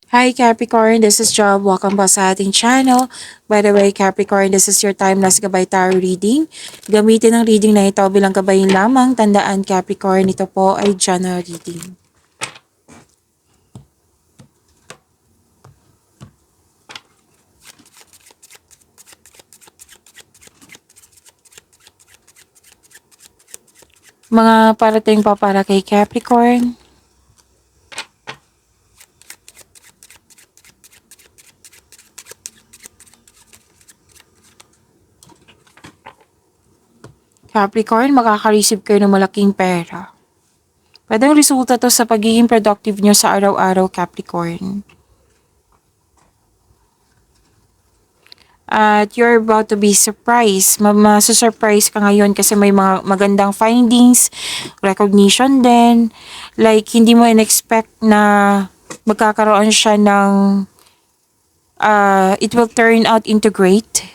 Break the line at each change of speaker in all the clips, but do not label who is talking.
Hi Capricorn, this is Job. Welcome po sa ating channel. By the way, Capricorn, this is your timeless gabay tarot reading. Gamitin ang reading na ito bilang gabayin lamang. Tandaan Capricorn, ito po ay general reading. Mga parating pa para kay Capricorn. Capricorn, makaka-receive kayo ng malaking pera. Pwedeng resulta to sa pagiging productive nyo sa araw-araw, Capricorn. At you're about to be surprised. Masusurprise ka ngayon kasi may mga magandang findings, recognition din. Like, hindi mo in-expect na magkakaroon siya ng it will turn out into great.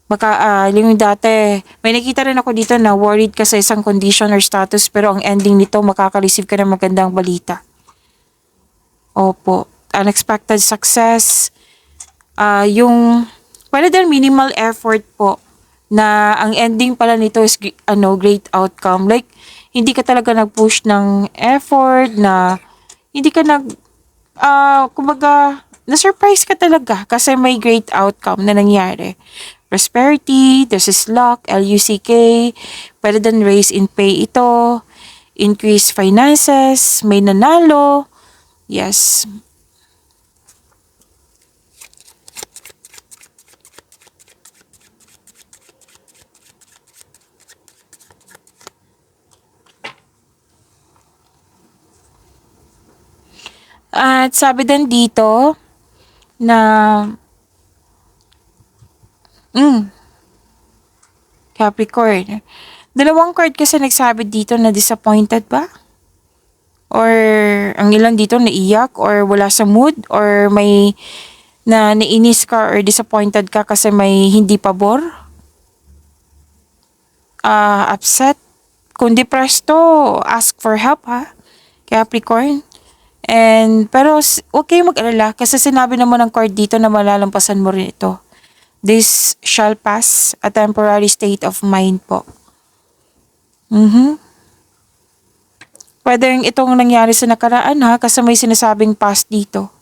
Yung dati, may nakita rin ako dito na worried ka sa isang condition or status pero ang ending nito makaka-receive ka ng magandang balita. Opo, unexpected success. Yung pwede din minimal effort po na ang ending pala nito is great outcome. Like, hindi ka talaga nag-push ng effort na hindi ka kumbaga, na-surprise ka talaga kasi may great outcome na nangyari. Prosperity, this is luck, LUCK, pwede din raise in pay ito, increase finances, may nanalo, yes. At sabi din dito na Capricorn. Dalawang card kasi nagsabi dito na disappointed ba? Or ang ilan dito naiyak or wala sa mood or may na nainis ka or disappointed ka kasi may hindi pabor? Upset? Kung depressed to, ask for help ha, Capricorn. Pero huwag kayong mag-alala kasi sinabi naman ng card dito na malalampasan mo rin ito. This shall pass, a temporary state of mind po. Pwedeng itong nangyari sa nakaraan ha kasi may sinasabing past dito.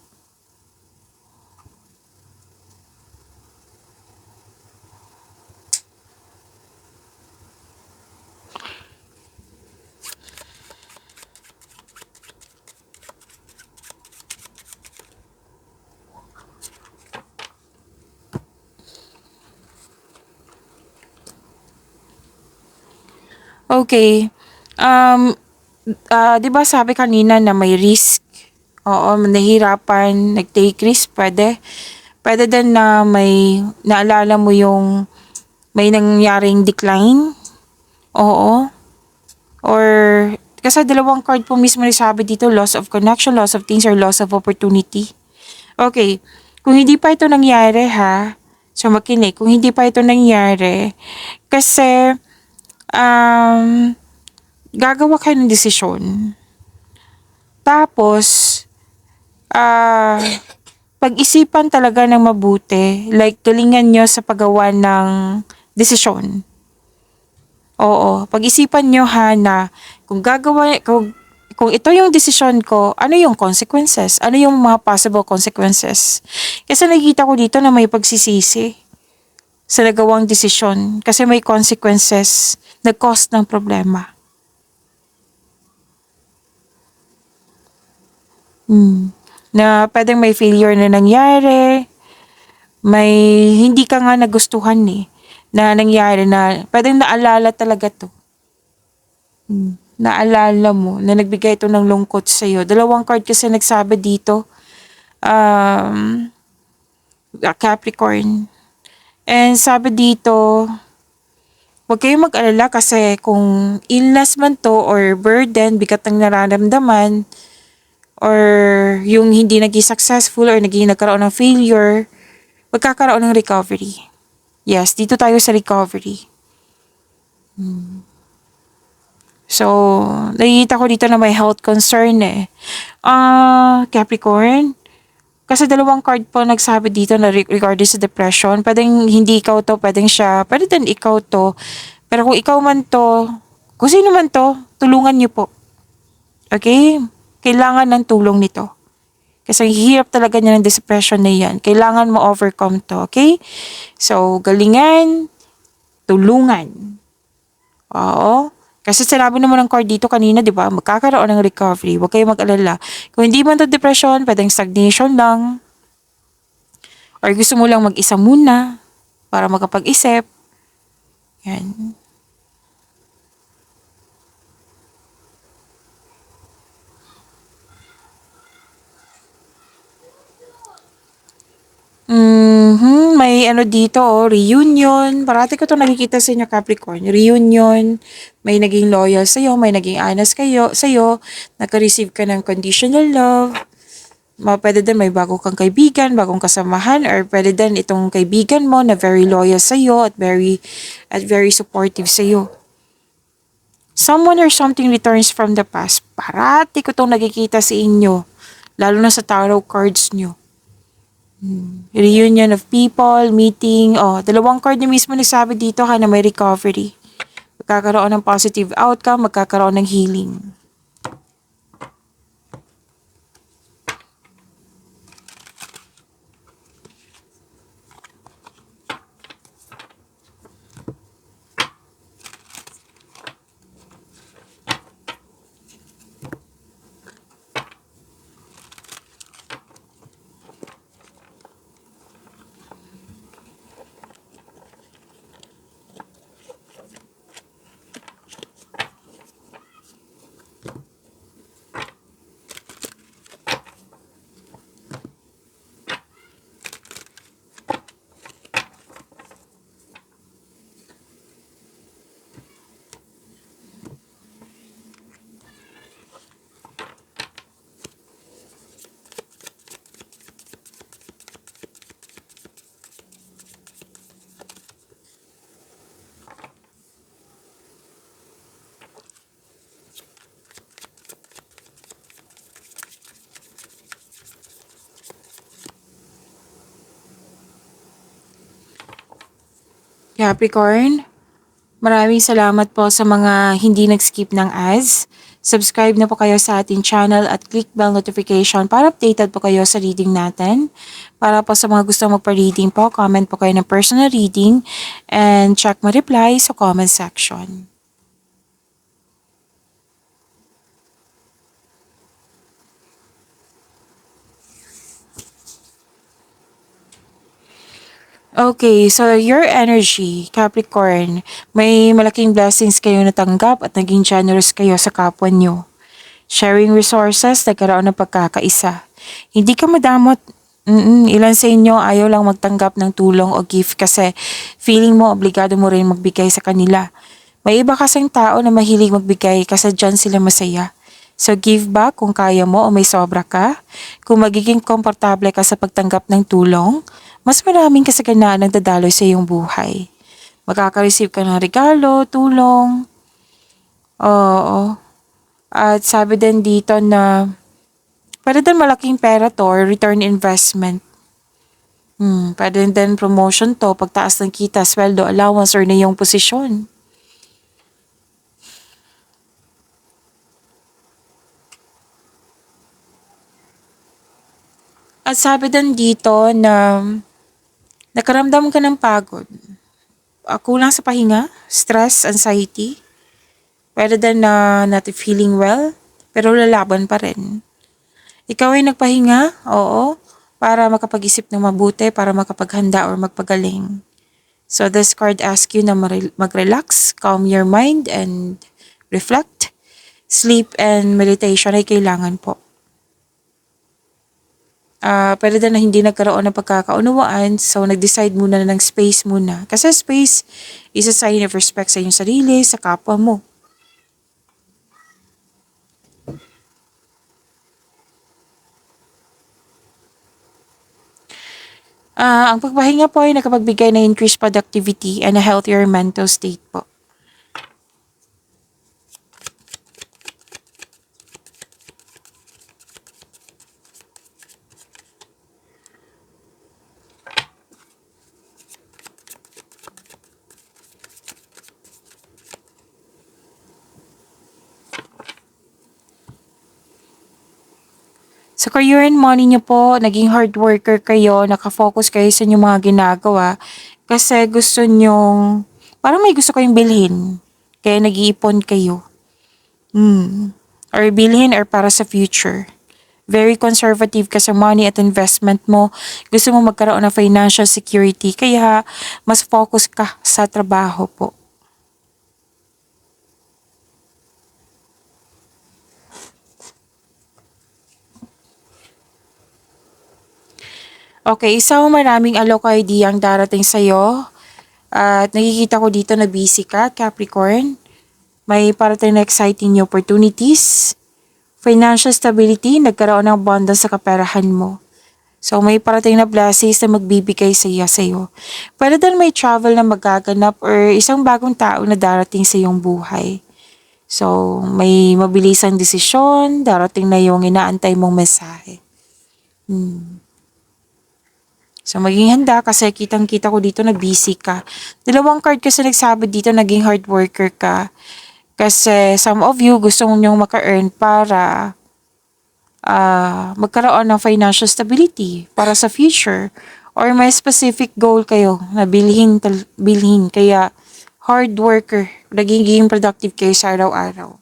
Okay. 'Di ba sabi kanina na may risk? Oo, nahihirapan, nag-take risk, pwede. Pwede din na may naalala mo yung may nangyaring decline. Oo. Or kasi dalawang card po mismo sabi dito, loss of connection, loss of things, or loss of opportunity. Okay. Kung hindi pa ito nangyari ha, so makinig, kung hindi pa ito nangyari, kasi gagawa kayo ng desisyon. Tapos, pag-isipan talaga ng mabuti, like galingan nyo sa paggawa ng desisyon. Oo, pag-isipan nyo ha na kung ito yung desisyon ko, ano yung consequences? Ano yung mga possible consequences? Kasi nakikita ko dito na may pagsisisi sa nagawang desisyon kasi may consequences na cause ng problema. Na pwedeng may failure na nangyari, may hindi ka nga nagustuhan na nangyari na pwedeng naalala talaga to. Naalala mo na nagbigay ito ng lungkot sa'yo. Dalawang card kasi nagsabi dito, Capricorn. And sabi dito, huwag kayong mag-alala kasi kung illness man to or burden, bigat ng nararamdaman, or yung hindi naging successful or nagkaroon ng failure, magkakaroon ng recovery. Yes, dito tayo sa recovery. So, nakikita ko dito na may health concern Capricorn, Kasi dalawang card po nagsabi dito na regarding sa depression. Pwedeng hindi ikaw to, pwedeng siya, pwede din ikaw to. Pero kung ikaw man to, kung sino man to, tulungan niyo po. Okay? Kailangan ng tulong nito. Kasi hirap talaga niya ng depression na yan. Kailangan mo overcome to, okay? So, galingan, tulungan. Oo. Kasi sinabi naman ng card dito kanina, di ba? Magkakaroon ng recovery. Huwag kayong mag-alala. Kung hindi man to depression, pwedeng stagnation lang. Or gusto mo lang mag-isa muna para makapag-isip. Yan. May ano dito, reunion. Parati ko 'to nakikita sa inyo, Capricorn. Reunion, may naging loyal sa'yo, may naging honest sa'yo, naka-receive ka ng conditional love. Pwede din may bago kang kaibigan, bagong kasamahan, or pwede din itong kaibigan mo na very loyal sa'yo at very supportive sa'yo. Someone or something returns from the past. Parati ko 'tong nakikita sa inyo, lalo na sa tarot cards nyo. Reunion of people, meeting. Oh, dalawang card na mismo nagsabi dito na may recovery. Magkakaroon ng positive outcome, magkakaroon ng healing. Capricorn, maraming salamat po sa mga hindi nag-skip ng ads. Subscribe na po kayo sa ating channel at click bell notification para updated po kayo sa reading natin. Para po sa mga gusto magpa-reading po, comment po kayo ng personal reading and check my reply sa comment section. Okay, so your energy, Capricorn, may malaking blessings kayo natanggap at naging generous kayo sa kapwa nyo. Sharing resources, nagkaroon ng pagkakaisa. Hindi ka madamot. Ilan sa inyo ayaw lang magtanggap ng tulong o gift kasi feeling mo obligado mo rin magbigay sa kanila. May iba kasing tao na mahilig magbigay kasi dyan sila masaya. So give back kung kaya mo o may sobra ka. Kung magiging komportable ka sa pagtanggap ng tulong, mas maraming kasaganaan ang dadaloy sa iyong buhay. Makaka-receive ka ng regalo, tulong. Oo. At sabi din dito na pwede din malaking pera to or return investment. Pwede din promotion to, pagtaas ng kita, sweldo, allowance, or na yung posisyon. At sabi din dito na nakaramdam ka ng pagod, kulang sa pahinga, stress, anxiety. Pwede din na not feeling well, pero lalaban pa rin. Ikaw ay nagpahinga, oo, para makapag-isip ng mabuti, para makapaghanda or magpagaling. So this card asks you na mag-relax, calm your mind, and reflect. Sleep and meditation ay kailangan po. Pwede din na hindi nagkaroon ng pagkakaunawaan, so nag-decide muna ng space muna. Kasi space is a sign of respect sa iyong sarili, sa kapwa mo. Ang pagpahinga po ay nakapagbigay ng increased productivity and a healthier mental state po. Sa career and money niyo po, naging hard worker kayo, nakafocus kayo sa inyong mga ginagawa kasi gusto nyong, parang may gusto kayong bilhin. Kaya nag-iipon kayo. Or bilhin or para sa future. Very conservative ka sa money at investment mo. Gusto mo magkaroon ng financial security. Kaya mas focus ka sa trabaho po. Okay, so maraming alok idea ang darating sa'yo. At nakikita ko dito na busy ka, Capricorn. May parating na exciting new opportunities. Financial stability, nagkaroon ng abundance sa kaperahan mo. So may parating na blessings na magbibigay sa iya sa'yo. Pwede din may travel na magaganap or isang bagong tao na darating sa iyong buhay. So may mabilisang desisyon, darating na yung inaantay mong mensahe. So maging handa kasi kitang-kita ko dito na busy ka. Dalawang card kasi nagsabi dito naging hard worker ka. Kasi some of you gusto nyong maka-earn para magkaroon ng financial stability para sa future. Or may specific goal kayo na bilhin. Kaya hard worker, nagiging productive kayo sa araw-araw.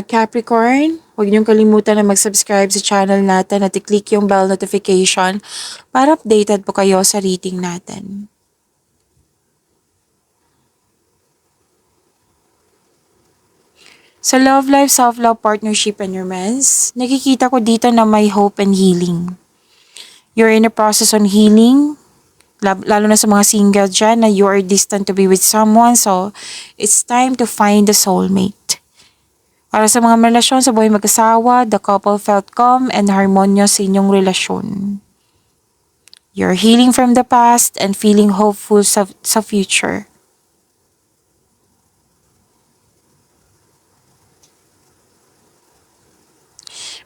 Capricorn, huwag niyong kalimutan na mag-subscribe sa channel natin at i-click yung bell notification para updated po kayo sa reading natin. Sa love life, self-love, partnership, and romance, nakikita ko dito na may hope and healing. You're in a process on healing, lalo na sa mga single dyan na you are distant to be with someone, so it's time to find the soulmate. Para sa mga relasyon sa buhay mag-asawa, the couple felt calm and harmonious sa inyong relasyon. You're healing from the past and feeling hopeful sa future.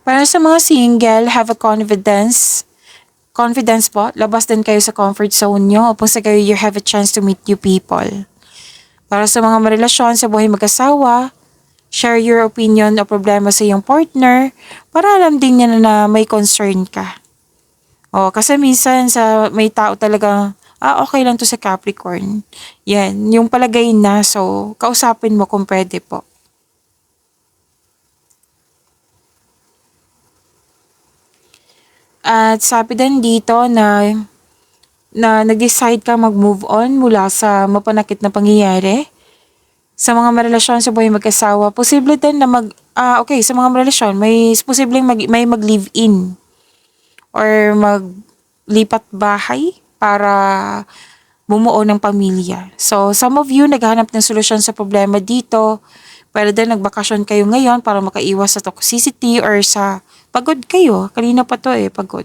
Para sa mga single, have a confidence po, labas din kayo sa comfort zone nyo upang sa kayo you have a chance to meet new people. Para sa mga marelasyon sa buhay mag-asawa, share your opinion o problema sa iyong partner para alam din niya na may concern ka. Kasi minsan sa may tao talaga, okay lang to sa Capricorn. Yan, yung palagay na, so kausapin mo kung pwede po. At sabi din dito na nag-decide ka mag-move on mula sa mapanakit na pangyayari. Sa mga marelasyon sa buhay mag-asawa, posible din na sa mga marelasyon, may posibleng may mag-live-in or maglipat bahay para bumuo ng pamilya. So, some of you naghahanap ng solusyon sa problema dito. Pwede din nagbakasyon kayo ngayon para makaiwas sa toxicity or sa pagod kayo. Kanina pa to pagod.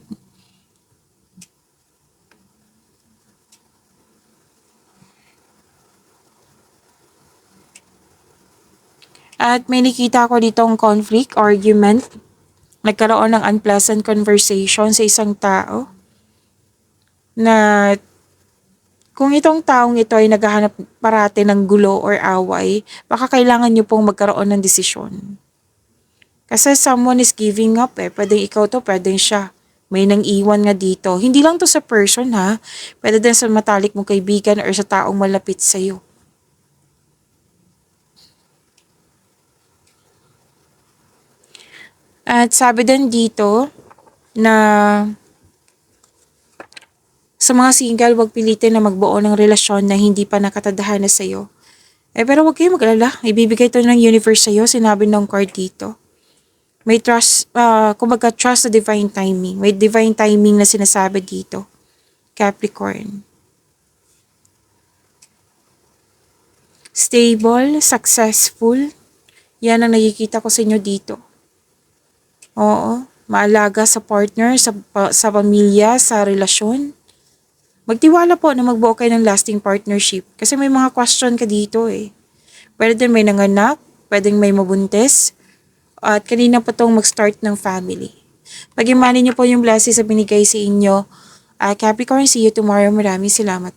At may nakita ko ditong conflict, argument. Nagkaroon ng unpleasant conversation sa isang tao. Na kung itong taong ito ay naghahanap parate ng gulo or away, baka kailangan nyo pong magkaroon ng desisyon. Kasi someone is giving up Pwedeng ikaw to, pwedeng siya. May nang iwan nga dito. Hindi lang to sa person ha. Pwede din sa matalik mong kaibigan or sa taong malapit sa'yo. At sabi din dito na sa mga single, huwag pilitin na magbuo ng relasyon na hindi pa nakatadhana sa'yo. Pero huwag kayong mag-alala. Ibibigay to ng universe sa'yo. Sinabi ng card dito. May trust, kumbaga trust sa divine timing. May divine timing na sinasabi dito. Capricorn. Stable, successful. Yan ang nakikita ko sa inyo dito. Oo, maalaga sa partner, sa pamilya, sa relasyon. Magtiwala po na magbuo kayo ng lasting partnership. Kasi may mga question ka dito Pwede din may nanganak, pwedeng may mabuntis, at kanina pa tong mag-start ng family. Pag-imanin niyo po yung blessings na binigay sa inyo. Capricorn, see you tomorrow. Maraming salamat.